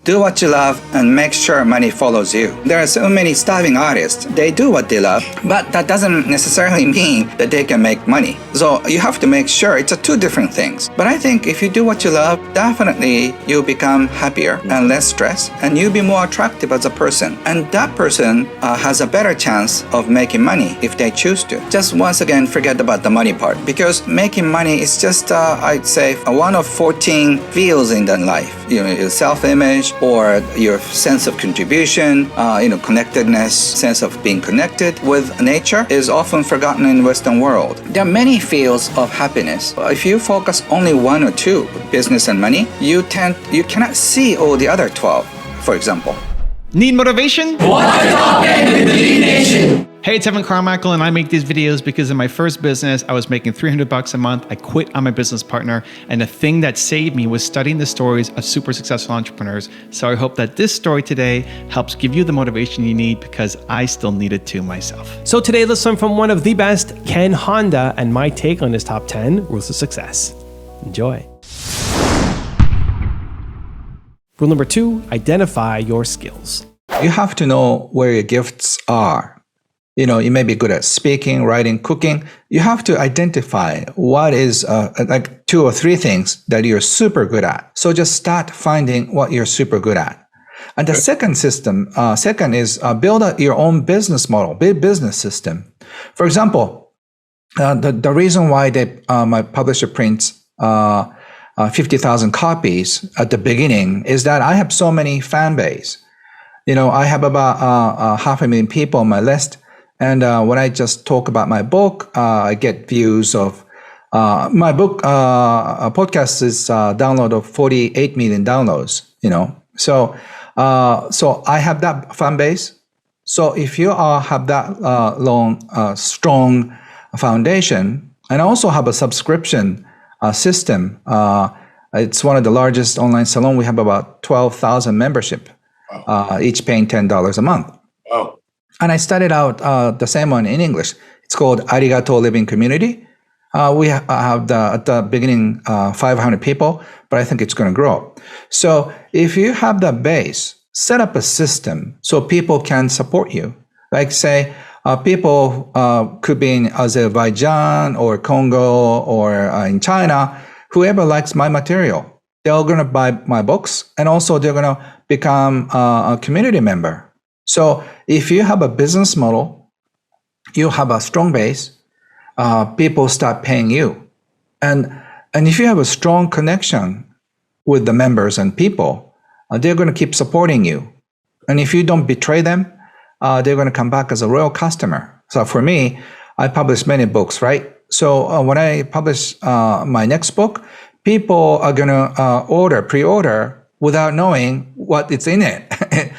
Do what you love and make sure money follows you. There are so many starving artists. They do what they love, but that doesn't necessarily mean that they can make money. So you have to make sure it's two different things. But I think if you do what you love, definitely you'll become happier and less stressed, and you'll be more attractive as a person. And that person has a better chance of making money if they choose to. Just once again, forget about the money part, because making money is just, I'd say, one of 14 fields in the life. Your self-image, or your sense of contribution, connectedness, sense of being connected with nature is often forgotten in the Western world. There are many fields of happiness. If you focus only one or two, business and money, you cannot see all the other 12, for example. Need motivation? Watch the top end with the Lead Nation. Hey, it's Evan Carmichael, and I make these videos because in my first business, I was making $300 a month. I quit on my business partner, and the thing that saved me was studying the stories of super successful entrepreneurs. So I hope that this story today helps give you the motivation you need, because I still need it too myself. So today, let's learn from one of the best, Ken Honda, and my take on his top 10 rules of success. Enjoy. Rule number 2, identify your skills. You have to know where your gifts are. You may be good at speaking, writing, cooking. You have to identify what is like 2 or 3 things that you're super good at. So just start finding what you're super good at. And the second is build your own business model, business system. For example, the reason why my publisher prints 50,000 copies at the beginning is that I have so many fan base. I have about 500,000 people on my list. And when I just talk about my book, I get views of my book. Podcast is download of 48 million downloads. So I have that fan base. So if you have that strong foundation, and also have a subscription system, it's one of the largest online salon. We have about 12,000 membership, each paying $10 a month. Wow. And I started out the same one in English. It's called Arigato Living Community. We have at the beginning 500 people, but I think it's going to grow. So if you have the base, set up a system so people can support you. Like say, people could be in Azerbaijan or Congo or in China. Whoever likes my material, they're going to buy my books, and also they're going to become a community member. So if you have a business model, you have a strong base, people start paying you. And if you have a strong connection with the members and people, they're going to keep supporting you. And if you don't betray them, they're going to come back as a loyal customer. So for me, I publish many books, right? So when I publish my next book, people are going to pre-order without knowing what it's in it.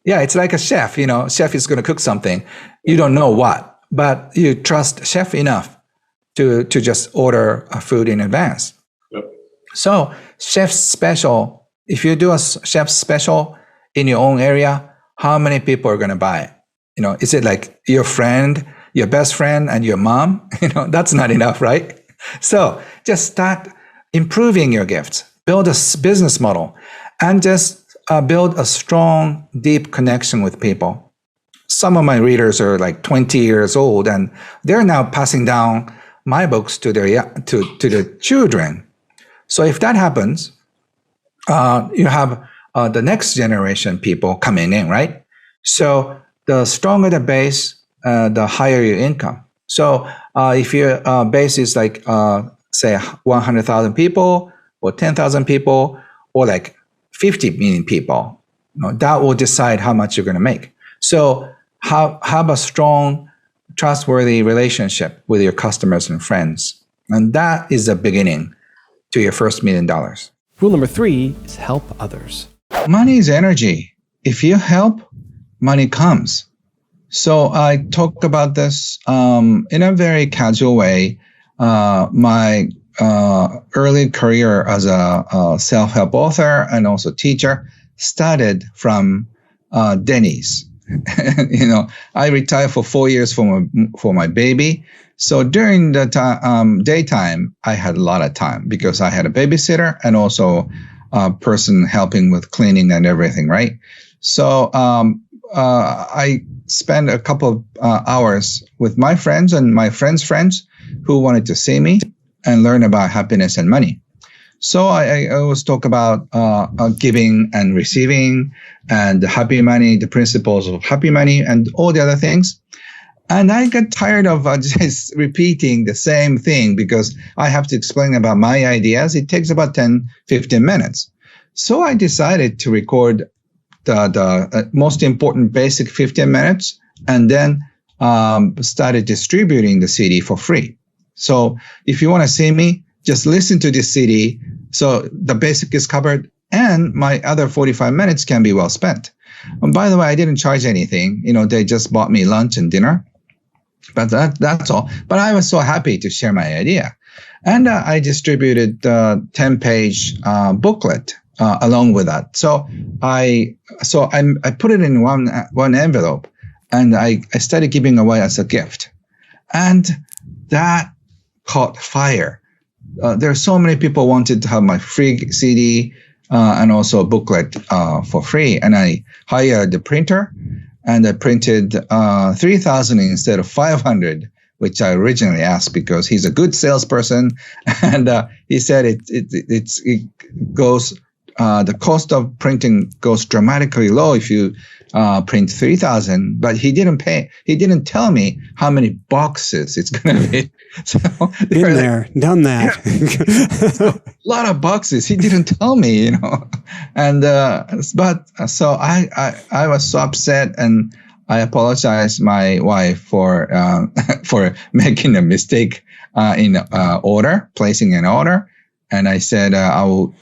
Yeah, it's like a chef, chef is going to cook something. You don't know what, but you trust chef enough to just order a food in advance. Yep. So chef special, if you do a chef special in your own area, how many people are going to buy it? Is it like your friend, your best friend, and your mom? That's not enough, right? So just start improving your gifts, build a business model, and just build a strong, deep connection with people. Some of my readers are like 20 years old, and they're now passing down my books to their children. So if that happens, you have the next generation people coming in, right? So the stronger the base, the higher your income. So if your base is like, say, 100,000 people or 10,000 people or like 50 million people, that will decide how much you're going to make. So have a strong, trustworthy relationship with your customers and friends. And that is the beginning to your first $1 million. Rule number 3 is help others. Money is energy. If you help, money comes. So I talk about this in a very casual way. My early career as a self-help author and also teacher started from Denny's. I retired for 4 years for my baby. So during the daytime, I had a lot of time because I had a babysitter and also person helping with cleaning and everything, right? So I spent a couple of hours with my friends and my friends' friends who wanted to see me and learn about happiness and money. So I always talk about giving and receiving and happy money, the principles of happy money and all the other things. And I got tired of just repeating the same thing because I have to explain about my ideas. It takes about 10, 15 minutes. So I decided to record the most important basic 15 minutes and then started distributing the CD for free. So if you want to see me, just listen to this CD. So the basic is covered and my other 45 minutes can be well spent. And by the way, I didn't charge anything. They just bought me lunch and dinner. But that's all. But I was so happy to share my idea. And I distributed the 10-page booklet along with that. So I put it in one envelope and I started giving away as a gift. And that caught fire. There are so many people wanted to have my free CD and also a booklet for free. And I hired the printer and I printed 3,000 instead of 500, which I originally asked because he's a good salesperson. And he said it goes, the cost of printing goes dramatically low if you print 3,000, but he didn't tell me how many boxes it's going to be. So been there, done that. A lot of boxes. He didn't tell me, and so I was so upset, and I apologized my wife for making a mistake in placing an order. And I said, I'll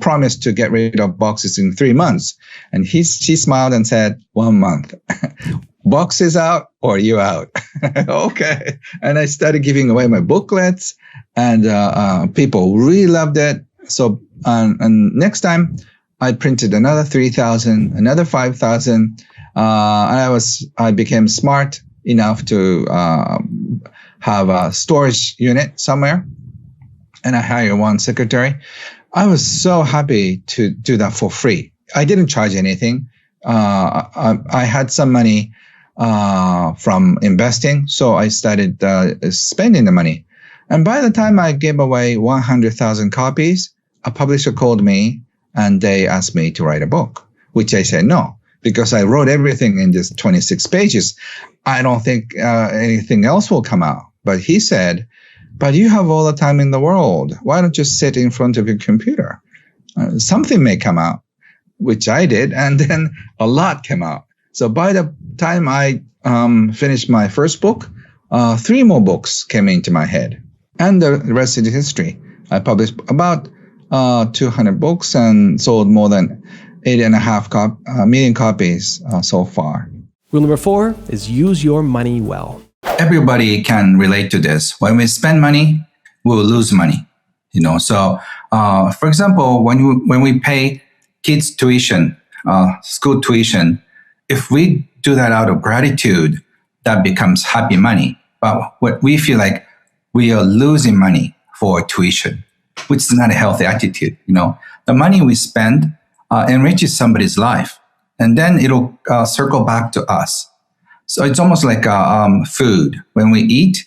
promise to get rid of boxes in 3 months. And she smiled and said, 1 month. Boxes out or you out? Okay. And I started giving away my booklets and people really loved it. So, and next time I printed another 3,000, another 5,000. I became smart enough to have a storage unit somewhere. And I hired one secretary. I was so happy to do that for free. I didn't charge anything. I had some money from investing, so I started spending the money. And by the time I gave away 100,000 copies, a publisher called me and they asked me to write a book, which I said no, because I wrote everything in just 26 pages. I don't think anything else will come out. But he said, but you have all the time in the world. Why don't you sit in front of your computer? Something may come out, which I did. And then a lot came out. So by the time I finished my first book, 3 more books came into my head. And the rest is history. I published about 200 books and sold more than 8.5 million copies so far. Rule number 4 is use your money well. Everybody can relate to this. When we spend money, we will lose money. So for example, when we pay kids tuition, school tuition, if we do that out of gratitude, that becomes happy money. But what we feel like we are losing money for tuition, which is not a healthy attitude. The money we spend enriches somebody's life, and then it'll circle back to us. So it's almost like food. When we eat,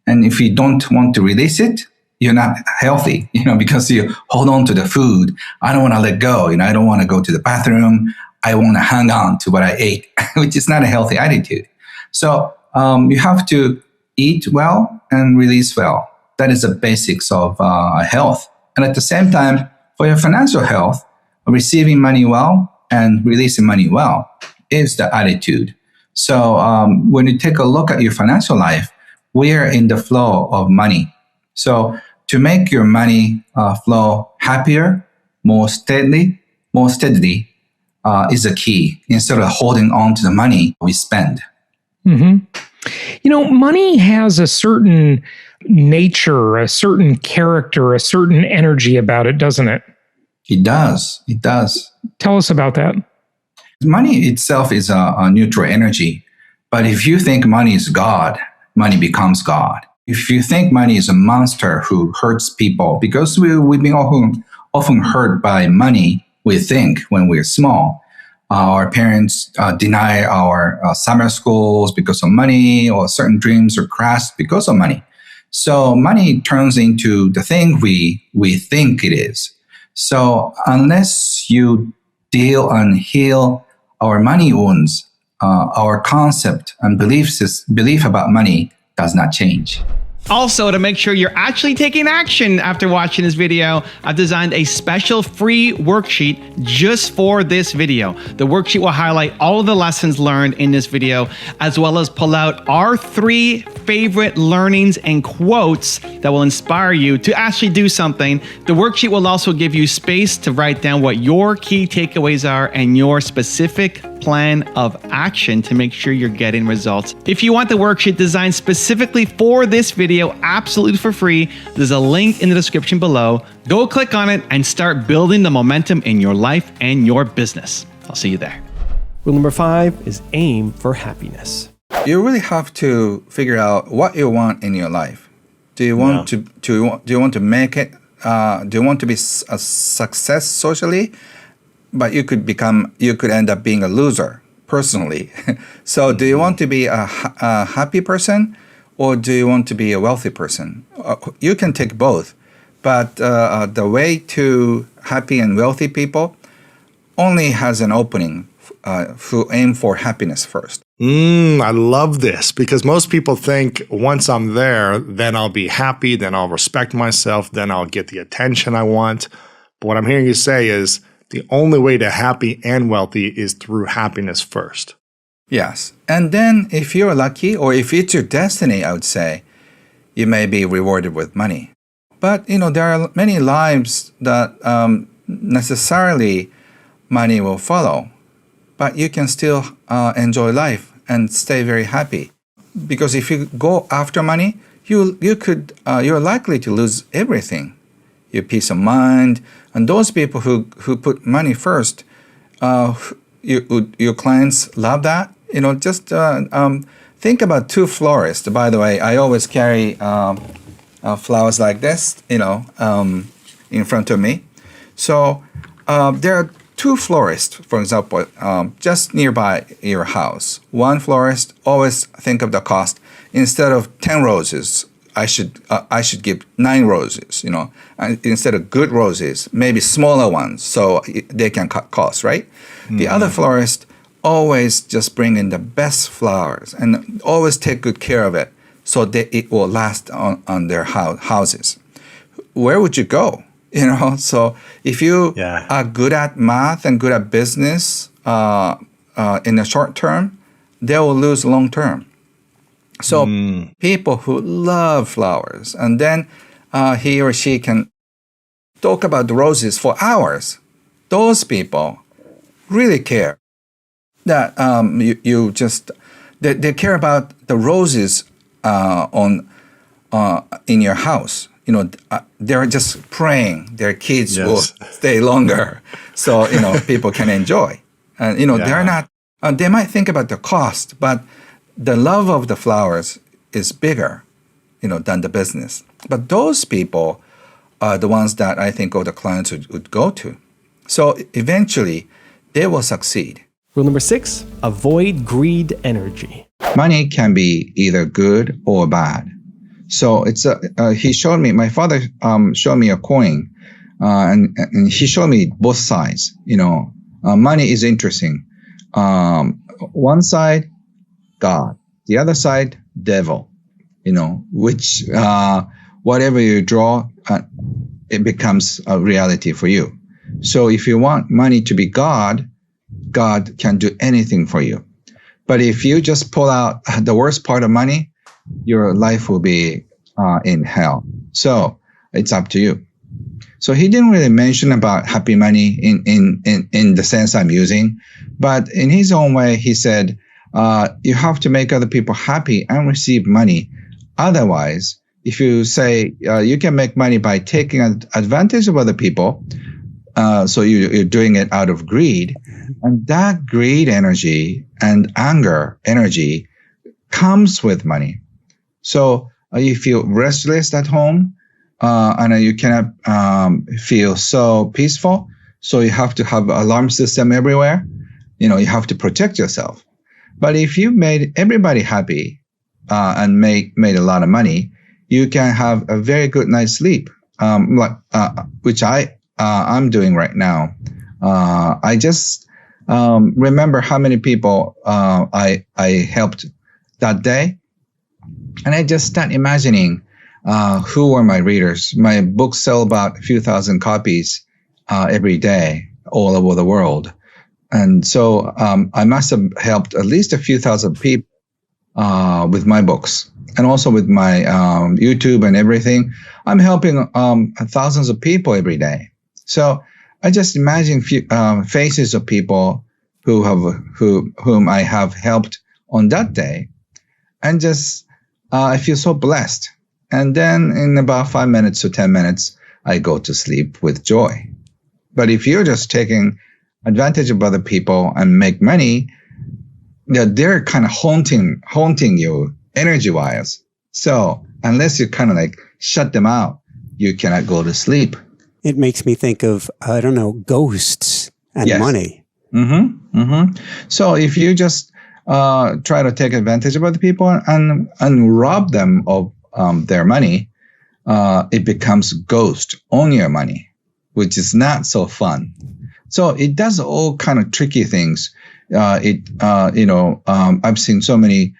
and if you don't want to release it, you're not healthy, because you hold on to the food. I don't want to let go. I don't want to go to the bathroom. I want to hang on to what I ate, which is not a healthy attitude. So you have to eat well and release well. That is the basics of health. And at the same time, for your financial health, receiving money well and releasing money well is the attitude. So when you take a look at your financial life, we are in the flow of money. So to make your money flow happier, more steadily is the key, instead of holding on to the money we spend. Mm-hmm. Money has a certain nature, a certain character, a certain energy about it, doesn't it? It does. It does. Tell us about that. Money itself is a neutral energy. But if you think money is God, money becomes God. If you think money is a monster who hurts people, because we've been often hurt by money, we think, when we're small. Our parents deny our summer schools because of money, or certain dreams are crushed because of money. So money turns into the thing we think it is. So unless you deal and heal our money wounds, our concept and belief about money does not change. Also, to make sure you're actually taking action after watching this video, I've designed a special free worksheet just for this video. The worksheet will highlight all of the lessons learned in this video, as well as pull out our 3 favorite learnings and quotes that will inspire you to actually do something. The worksheet will also give you space to write down what your key takeaways are and your specific plan of action to make sure you're getting results. If you want the worksheet designed specifically for this video, absolutely for free, there's a link in the description below. Go click on it and start building the momentum in your life and your business. I'll see you there. Rule number 5 is aim for happiness. You really have to figure out what you want in your life. Do you want to make it? Do you want to be a success socially? But you could end up being a loser personally. So do you want to be a happy person, or do you want to be a wealthy person? You can take both. But the way to happy and wealthy people only has an opening who aim for happiness first. I love this, because most people think once I'm there, then I'll be happy, then I'll respect myself, then I'll get the attention I want. But what I'm hearing you say is the only way to happy and wealthy is through happiness first. Yes. And then if you're lucky, or if it's your destiny, I would say, you may be rewarded with money. But, there are many lives that necessarily money will follow. But you can still enjoy life and stay very happy. Because if you go after money, you're likely to lose everything. Your peace of mind. And those people who put money first, your clients love that. Just think about 2 florists. By the way, I always carry flowers like this, in front of me. So there are 2 florists, for example, just nearby your house. One florist, always think of the cost. Instead of 10 roses, I should give 9 roses, instead of good roses, maybe smaller ones, so they can cut costs, right? Mm-hmm. The other florist always just bring in the best flowers and always take good care of it, so that it will last on their houses. Where would you go? So if you are good at math and good at business in the short term, they will lose long term. So people who love flowers, and then he or she can talk about the roses for hours. Those people really care that they care about the roses in your house. They're just praying their kids will stay longer, so people can enjoy. And they're not. They might think about the cost, but the love of the flowers is bigger, than the business. But those people are the ones that I think all the clients would go to. So eventually, they will succeed. Rule number 6, avoid greed energy. Money can be either good or bad. So it's my father showed me a coin, and he showed me both sides. Money is interesting. One side, God. The other side, devil. Which whatever you draw, it becomes a reality for you. So if you want money to be God, God can do anything for you. But if you just pull out the worst part of money, your life will be in hell. So it's up to you. So he didn't really mention about happy money in the sense I'm using, but in his own way, he said, you have to make other people happy and receive money. Otherwise, if you say you can make money by taking advantage of other people, so you're doing it out of greed, and that greed energy and anger energy comes with money. So you feel restless at home, and you cannot feel so peaceful. So you have to have alarm system everywhere. You have to protect yourself. But if you made everybody happy and made a lot of money, you can have a very good night's sleep, which I'm doing right now. I just remember how many people I helped that day, and I just start imagining who are my readers. My books sell about a few thousand copies every day all over the world. And so I must have helped at least a few thousand people with my books, and also with my YouTube and everything. I'm helping thousands of people every day. So I just imagine faces of people whom I have helped on that day, and just I feel so blessed. And then in about 5 minutes to 10 minutes, I go to sleep with joy. But if you're just taking advantage of other people and make money, they're kind of haunting you energy-wise. So unless you kind of like shut them out, you cannot go to sleep. It makes me think of, I don't know, ghosts and money. Mm-hmm. Mm-hmm. So if you just try to take advantage of other people and rob them of their money, it becomes ghost on your money, which is not so fun. So it does all kind of tricky things. I've seen so many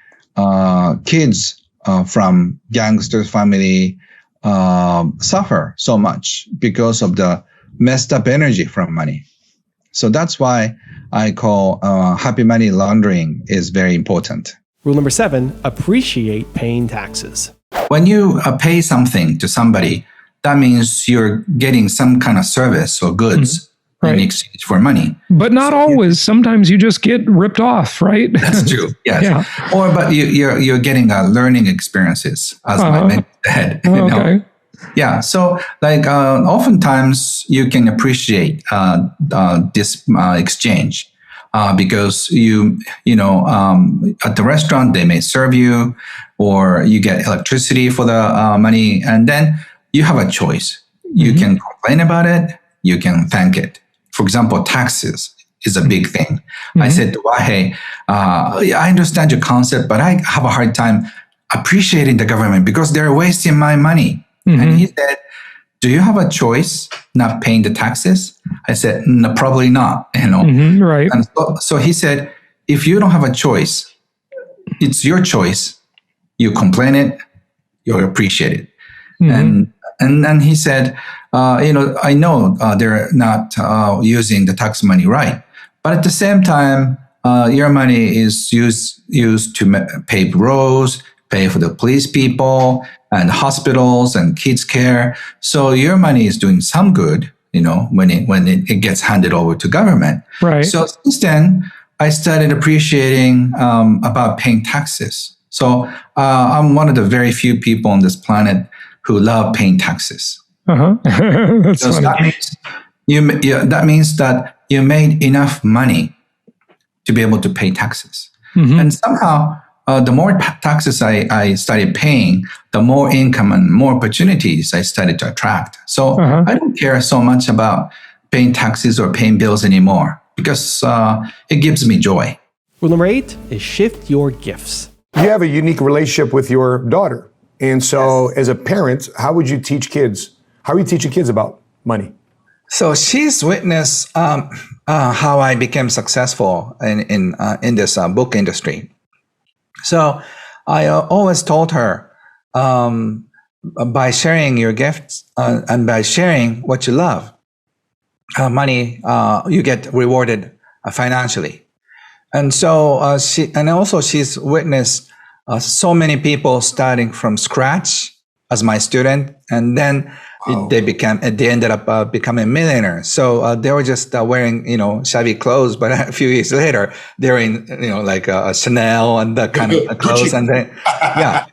kids from gangsters family suffer so much because of the messed up energy from money. So that's why I call happy money laundering is very important. Rule number 7, appreciate paying taxes. When you pay something to somebody, that means you're getting some kind of service or goods in exchange for money. But not always. Sometimes you just get ripped off, right? That's true. Yes. Yeah. But you're getting learning experiences, as my mentor said. Okay. Yeah. So like oftentimes you can appreciate this exchange because at the restaurant they may serve you, or you get electricity for the money, and then you have a choice. You can complain about it. You can thank it. For example, taxes is a big thing. I said to Wahe, I understand your concept, but I have a hard time appreciating the government because they're wasting my money. And he said, do you have a choice not paying the taxes? I said, no, probably not. Right. And so he said, if you don't have a choice, it's your choice. You complain it, you appreciate it. And then he said, I know they're not using the tax money right, but at the same time, your money is used to pay roads, pay for the police people and hospitals and kids care. So your money is doing some good, when it gets handed over to government. Right. So since then, I started appreciating about paying taxes. So I'm one of the very few people on this planet who love paying taxes. That's so funny. that means that you made enough money to be able to pay taxes. And somehow, the more taxes I started paying, the more income and more opportunities I started to attract. So I don't care so much about paying taxes or paying bills anymore because it gives me joy. Rule number 8 is shift your gifts. You have a unique relationship with your daughter. And so as a parent, how would you teach kids? How are you teaching kids about money? So she's witnessed how I became successful in this book industry. So I always told her, by sharing your gifts and by sharing what you love, money, you get rewarded financially. And so she's witnessed so many people starting from scratch as my student, and then they ended up becoming millionaires. So they were just wearing shabby clothes, but a few years later they're in like a Chanel and that kind of clothes, and then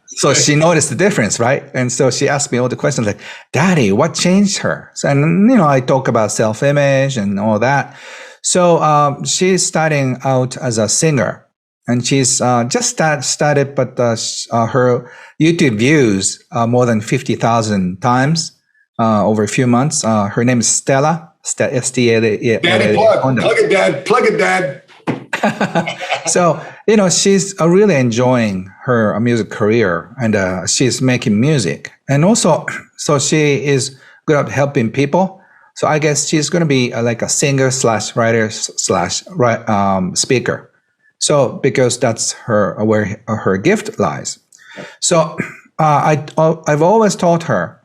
so she noticed the difference, right? And so she asked me all the questions like, "Daddy, what changed her?" And I talk about self-image and all that. So she's starting out as a singer. And she's just started, but her YouTube views are more than 50,000 times. over a few months. Her name is Stella. S-T-A-L-A. Daddy, plug it, Dad. Plug it, Dad. So, she's really enjoying her music career, and she's making music. And also, so she is good at helping people. So I guess she's going to be like a singer / writer / speaker. So because that's where her gift lies. So I've always taught her,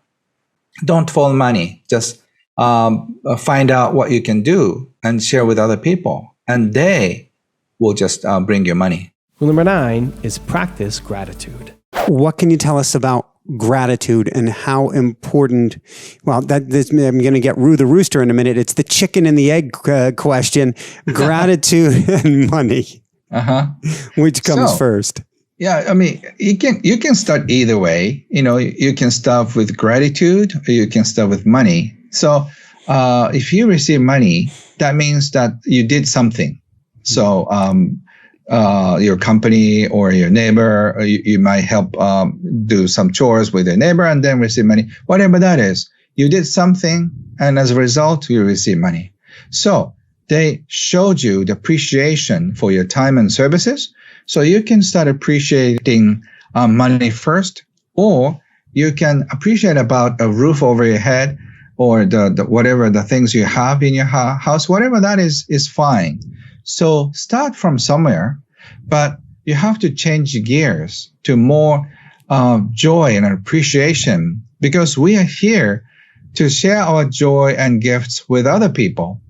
don't follow money. Just find out what you can do and share with other people, and they will just bring you money. Rule number 9 is practice gratitude. What can you tell us about gratitude and how important? Well, I'm going to get Roo the Rooster in a minute. It's the chicken and the egg question. Gratitude and money. Which comes first? Yeah, I mean, you can start either way. You can start with gratitude, or you can start with money. So if you receive money, that means that you did something. So your company or your neighbor, or you might help do some chores with your neighbor and then receive money. Whatever that is, you did something, and as a result, you receive money. So they showed you the appreciation for your time and services. So you can start appreciating money first, or you can appreciate about a roof over your head, or the whatever the things you have in your house, whatever that is fine. So start from somewhere, but you have to change gears to more joy and appreciation, because we are here to share our joy and gifts with other people.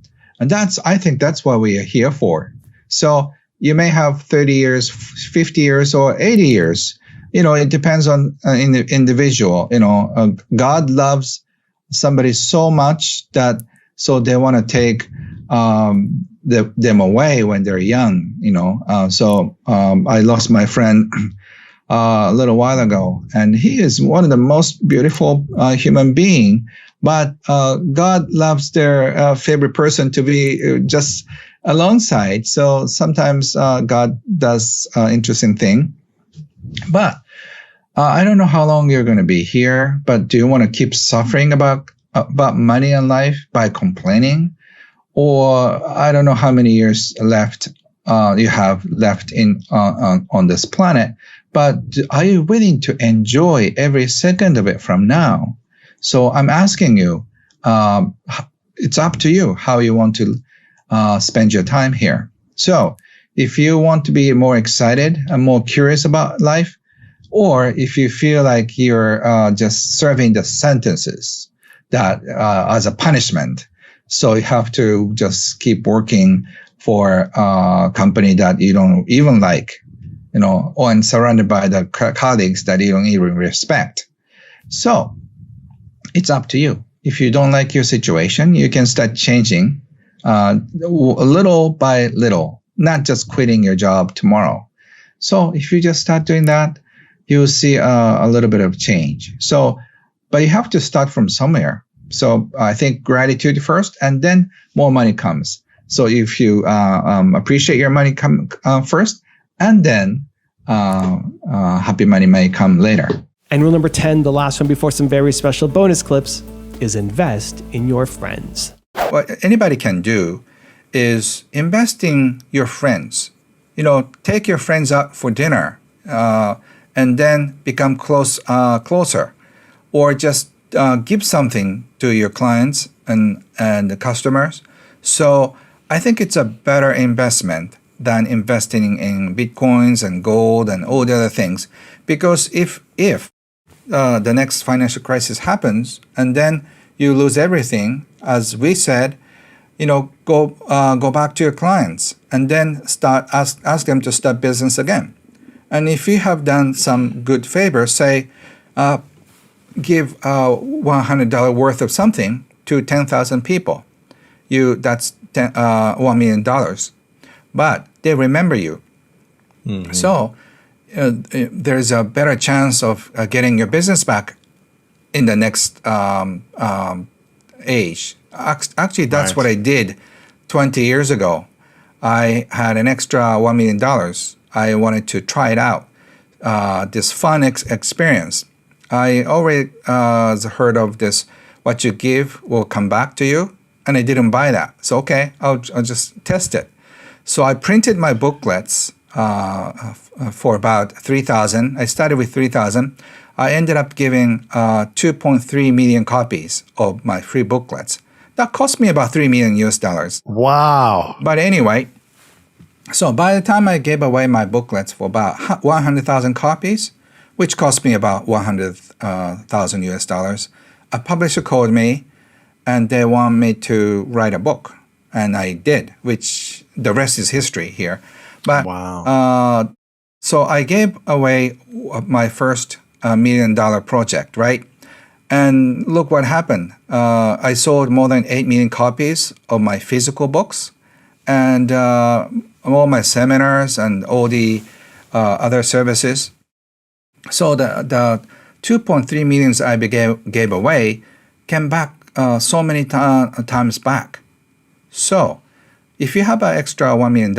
And I think that's what we are here for. So you may have 30 years, 50 years, or 80 years. It depends on the individual. God loves somebody so much that so they want to take them away when they're young. So I lost my friend a little while ago, and he is one of the most beautiful human being. But God loves their favorite person to be just alongside. So sometimes God does interesting thing. But I don't know how long you're going to be here. But do you want to keep suffering about money and life by complaining? Or I don't know how many years left you have left on this planet. But are you willing to enjoy every second of it from now? So I'm asking you, it's up to you how you want to spend your time here. So if you want to be more excited and more curious about life, or if you feel like you're just serving the sentences that as a punishment, so you have to just keep working for a company that you don't even like, and surrounded by the colleagues that you don't even respect. So it's up to you. If you don't like your situation, you can start changing little by little, not just quitting your job tomorrow. So if you just start doing that, you'll see a little bit of change. So, but you have to start from somewhere. So I think gratitude first, and then more money comes. So if you appreciate your money first, and then happy money may come later. And rule number 10, the last one before some very special bonus clips, is invest in your friends. What anybody can do is invest in your friends. Take your friends out for dinner, and then become closer, or just give something to your clients and the customers. So I think it's a better investment than investing in Bitcoins and gold and all the other things, because if the next financial crisis happens and then you lose everything, as we said, go back to your clients and then ask them to start business again. And if you have done some good favor, say, give $100 worth of something to 10,000 people, that's $1 million. But they remember you. Mm-hmm. So there's a better chance of getting your business back in the next age. Actually, that's what I did 20 years ago. I had an extra $1 million. I wanted to try it out, this fun experience. I already heard of this what you give will come back to you. And I didn't buy that. So, okay, I'll just test it. So I printed my booklets for about 3,000. I started with 3,000. I ended up giving 2.3 million copies of my free booklets. That cost me about $3 million US. Wow. But anyway, so by the time I gave away my booklets for about 100,000 copies, which cost me about 100,000 US, a publisher called me and they want me to write a book. And I did, which the rest is history here. But Wow. so I gave away my first $1 million project, right? And look what happened. I sold more than 8 million copies of my physical books, and all my seminars and all the other services. So the 2.3 millions I gave away came back so many times back. So if you have an extra $1 million,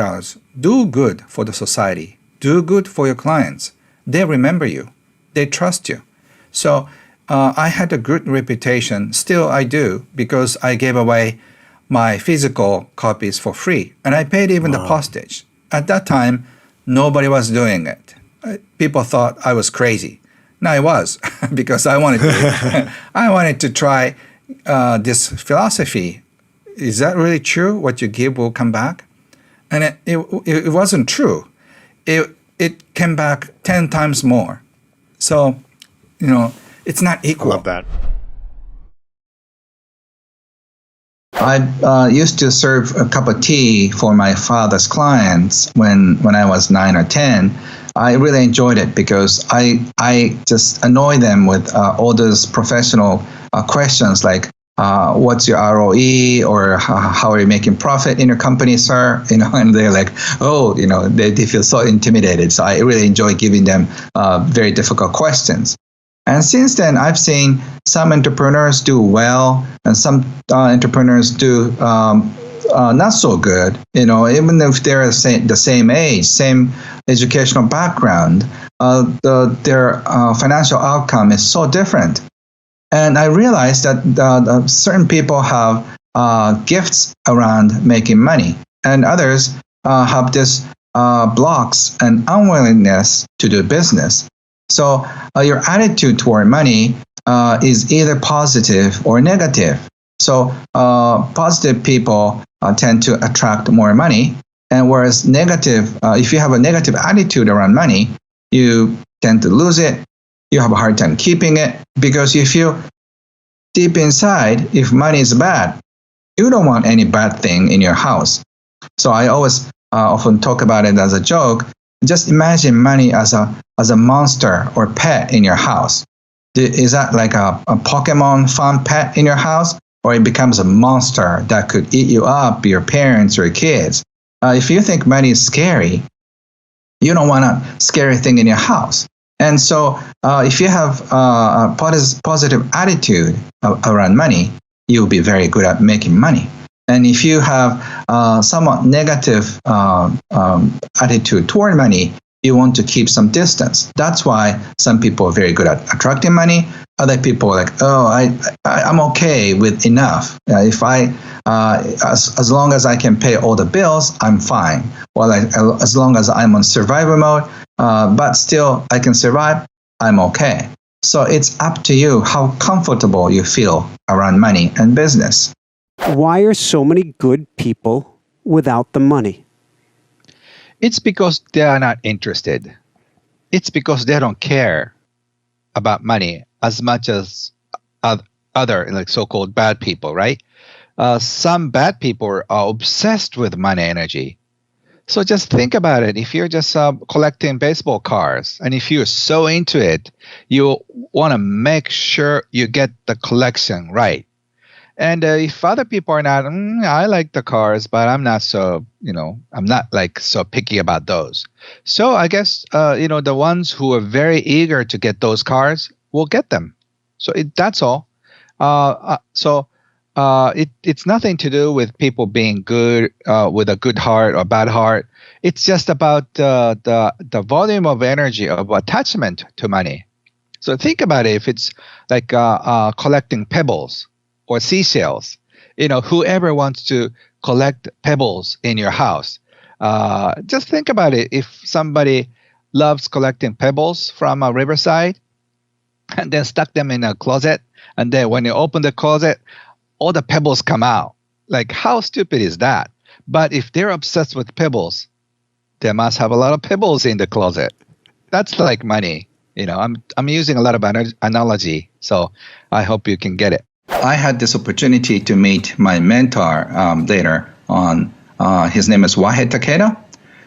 do good for the society. Do good for your clients. They remember you. They trust you. So I had a good reputation. Still, I do, because I gave away my physical copies for free. And I paid even the postage. At that time, nobody was doing it. People thought I was crazy. No, I was, because I wanted to try this philosophy. Is that really true? What you give will come back? And it wasn't true. It came back 10 times more. So, it's not I equal. love that. I used to serve a cup of tea for my father's clients when I was 9 or 10. I really enjoyed it because I just annoy them with all those professional questions like, what's your ROE, or how are you making profit in your company, sir? And they're like, they feel so intimidated. So I really enjoy giving them very difficult questions. And since then, I've seen some entrepreneurs do well, and some entrepreneurs do not so good. Even if they're the same age, same educational background, their financial outcome is so different. And I realized that certain people have gifts around making money, and others have this blocks and unwillingness to do business. So your attitude toward money is either positive or negative. So positive people tend to attract more money, and whereas negative, if you have a negative attitude around money, you tend to lose it. You have a hard time keeping it, because you feel deep inside, if money is bad, you don't want any bad thing in your house. So I always often talk about it as a joke. Just imagine money as a monster or pet in your house. Is that like a Pokemon fun pet in your house? Or it becomes a monster that could eat you up, your parents or your kids? If you think money is scary, you don't want a scary thing in your house. And so if you have a positive attitude around money, you'll be very good at making money. And if you have somewhat negative attitude toward money, you want to keep some distance. That's why some people are very good at attracting money. Other people are like, I'm okay with enough. If as long as I can pay all the bills, I'm fine. Well, as long as I'm on survival mode, but still I can survive, I'm okay. So it's up to you how comfortable you feel around money and business. Why are so many good people without the money? It's because they are not interested. It's because they don't care about money as much as other like so-called bad people, right? Some bad people are obsessed with money energy. So just think about it. If you're just collecting baseball cards, and if you're so into it, you want to make sure you get the collection right. And if other people are not, I like the cars, but I'm not so, I'm not like so picky about those. So I guess, the ones who are very eager to get those cars will get them. So that's all. It's nothing to do with people being good with a good heart or bad heart. It's just about the volume of energy of attachment to money. So think about it. If it's like collecting pebbles, or seashells. Whoever wants to collect pebbles in your house, just think about it. If somebody loves collecting pebbles from a riverside and then stuck them in a closet, and then when you open the closet, all the pebbles come out. Like, how stupid is that? But if they're obsessed with pebbles, they must have a lot of pebbles in the closet. That's like money. I'm using a lot of analogy, so I hope you can get it. I had this opportunity to meet my mentor later on. His name is Wahei Takeda.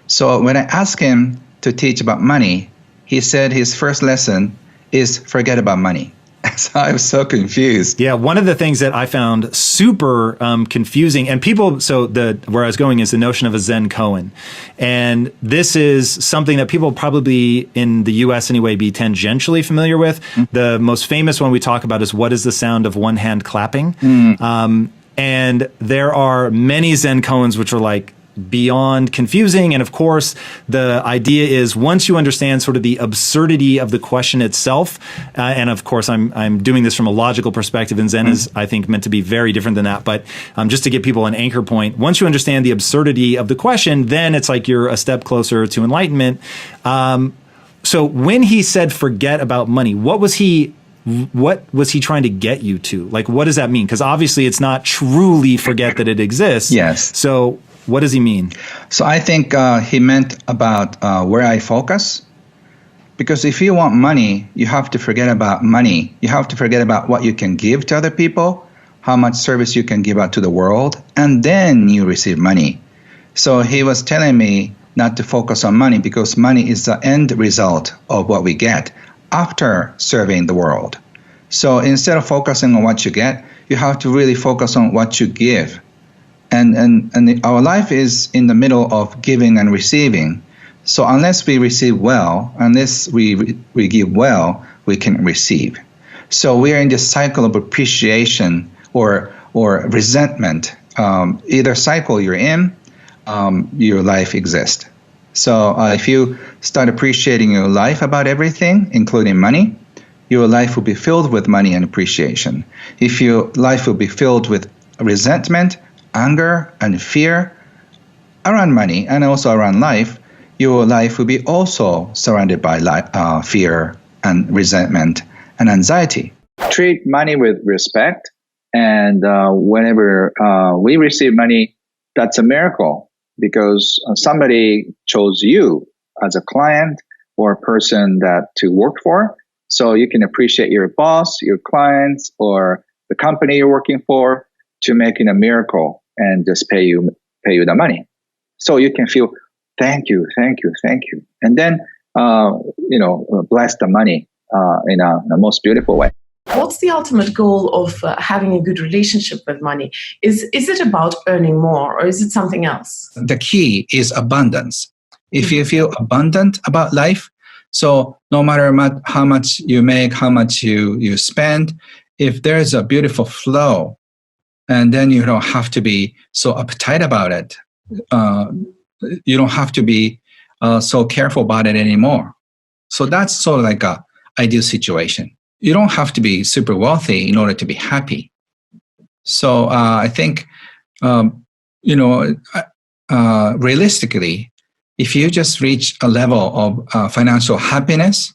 So when I asked him to teach about money, he said his first lesson is forget about money. So I was so confused. Yeah, one of the things that I found super confusing, and people, where I was going is the notion of a Zen koan. And this is something that people probably in the US anyway be tangentially familiar with. Mm. The most famous one we talk about is what is the sound of one hand clapping? Mm. And there are many Zen koans which are like beyond confusing. And of course, the idea is once you understand sort of the absurdity of the question itself, and of course, I'm doing this from a logical perspective, and Zen is, I think, meant to be very different than that. But just to give people an anchor point, once you understand the absurdity of the question, then it's like you're a step closer to enlightenment. So when he said forget about money, what was he trying to get you to? Like, what does that mean? Because obviously it's not truly forget that it exists. Yes. So what does he mean? So I think he meant about where I focus. Because if you want money, you have to forget about money. You have to forget about what you can give to other people, how much service you can give out to the world, and then you receive money. So he was telling me not to focus on money because money is the end result of what we get after serving the world. So instead of focusing on what you get, you have to really focus on what you give. And our life is in the middle of giving and receiving. So unless we receive well, unless we give well, we can receive. So we are in this cycle of appreciation or resentment. Either cycle you're in, your life exists. So if you start appreciating your life about everything, including money, your life will be filled with money and appreciation. If your life will be filled with resentment, anger, and fear around money and also around life, your life will be also surrounded by fear and resentment and anxiety. Treat money with respect, and whenever we receive money, that's a miracle because somebody chose you as a client or a person that to work for. So you can appreciate your boss, your clients, or the company you're working for to making a miracle and just pay you the money. So you can feel, thank you. And then, bless the money in a most beautiful way. What's the ultimate goal of having a good relationship with money? Is it about earning more or is it something else? The key is abundance. If you feel abundant about life, so no matter how much you make, how much you spend, if there's a beautiful flow, and then you don't have to be so uptight about it. You don't have to be so careful about it anymore. So that's sort of like a ideal situation. You don't have to be super wealthy in order to be happy. So I think, realistically, if you just reach a level of financial happiness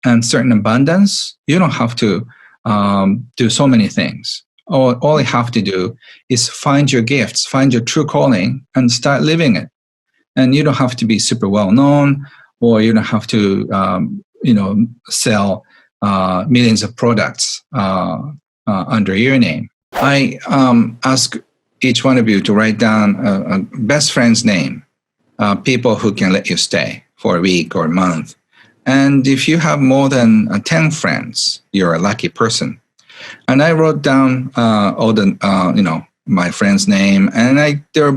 and certain abundance, you don't have to do so many things. All you have to do is find your gifts, find your true calling, and start living it. And you don't have to be super well known, or you don't have to, sell millions of products under your name. I ask each one of you to write down a best friend's name, people who can let you stay for a week or a month. And if you have more than 10 friends, you're a lucky person. And I wrote down all the, my friend's name, and there were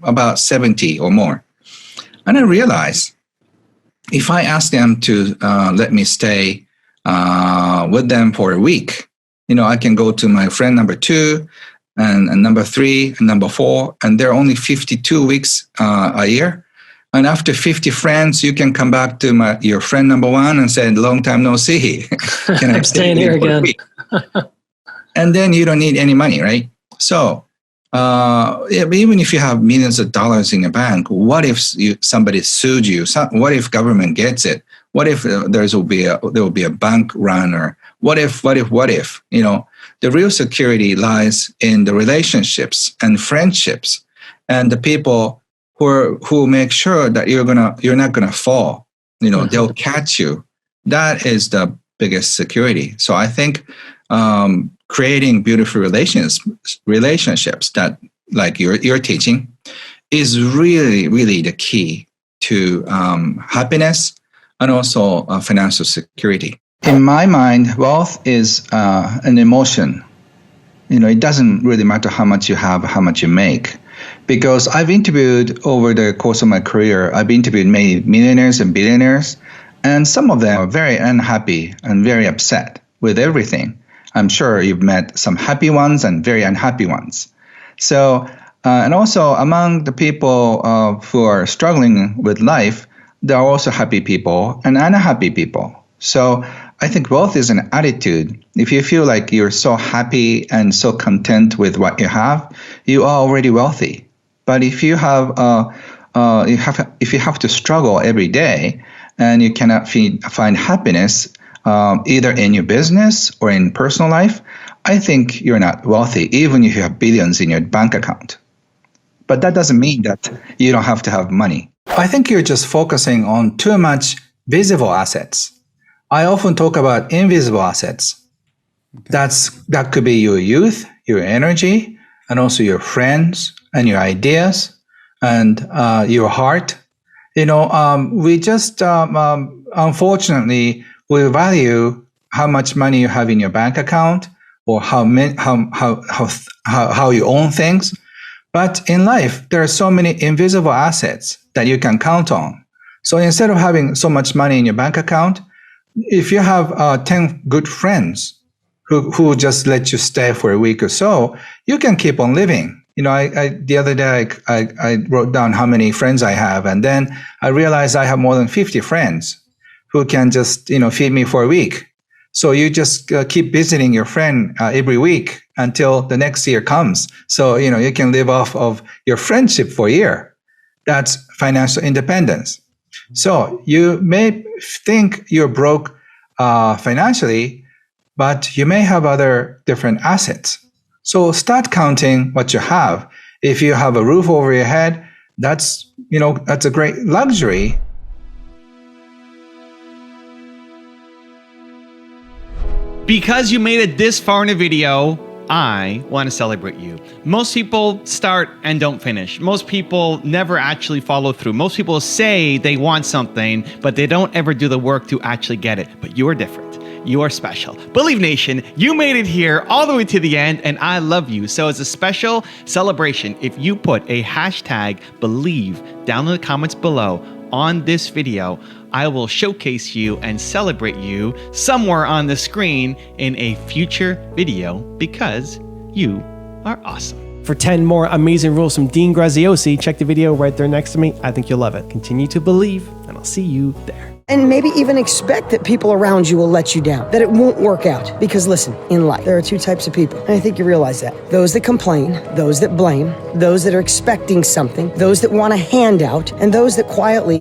about 70 or more. And I realized if I asked them to let me stay with them for a week, I can go to my friend number 2 and number 3 and number 4, and there are only 52 weeks a year. And after 50 friends, you can come back to your friend number 1 and say, long time no see. Can I staying here again? and then you don't need any money, right? So even if you have millions of dollars in a bank, what if somebody sued you? What if government gets it? What if there will be a bank run? Or what if? You know, the real security lies in the relationships and friendships, and the people who make sure that you're not gonna fall. You know, they'll catch you. That is the biggest security. So I think creating beautiful relationships that, like you're teaching, is really, really the key to happiness and also financial security. In my mind, wealth is an emotion. You know, it doesn't really matter how much you have, how much you make. Because I've interviewed over the course of my career, I've interviewed many millionaires and billionaires, and some of them are very unhappy and very upset with everything. I'm sure you've met some happy ones and very unhappy ones. So, and also among the people who are struggling with life, there are also happy people and unhappy people. So I think wealth is an attitude. If you feel like you're so happy and so content with what you have, you are already wealthy. But if you have to struggle every day and you cannot find happiness either in your business or in personal life, I think you're not wealthy, even if you have billions in your bank account. But that doesn't mean that you don't have to have money. I think you're just focusing on too much visible assets. I often talk about invisible assets. That could be your youth, your energy, and also your friends and your ideas and your heart. You know, we just unfortunately we value how much money you have in your bank account or how you own things. But in life, there are so many invisible assets that you can count on. So instead of having so much money in your bank account, if you have 10 good friends who just let you stay for a week or so, you can keep on living. You know, the other day I wrote down how many friends I have, and then I realized I have more than 50 friends who can just, you know, feed me for a week. So you just keep visiting your friend every week until the next year comes. So, you know, you can live off of your friendship for a year. That's financial independence. So you may think you're broke financially, but you may have other different assets. So start counting what you have. If you have a roof over your head, that's a great luxury. Because you made it this far in a video, I want to celebrate you. Most people start and don't finish. Most people never actually follow through. Most people say they want something, but they don't ever do the work to actually get it. But you are different. You are special. Believe Nation, you made it here all the way to the end, and I love you. So as a special celebration, if you put a hashtag believe down in the comments below on this video, I will showcase you and celebrate you somewhere on the screen in a future video because you are awesome. For 10 more amazing rules from Dean Graziosi, check the video right there next to me. I think you'll love it. Continue to believe, and I'll see you there. And maybe even expect that people around you will let you down, that it won't work out. Because listen, in life, there are two types of people. And I think you realize that. Those that complain, those that blame, those that are expecting something, those that want a handout, and those that quietly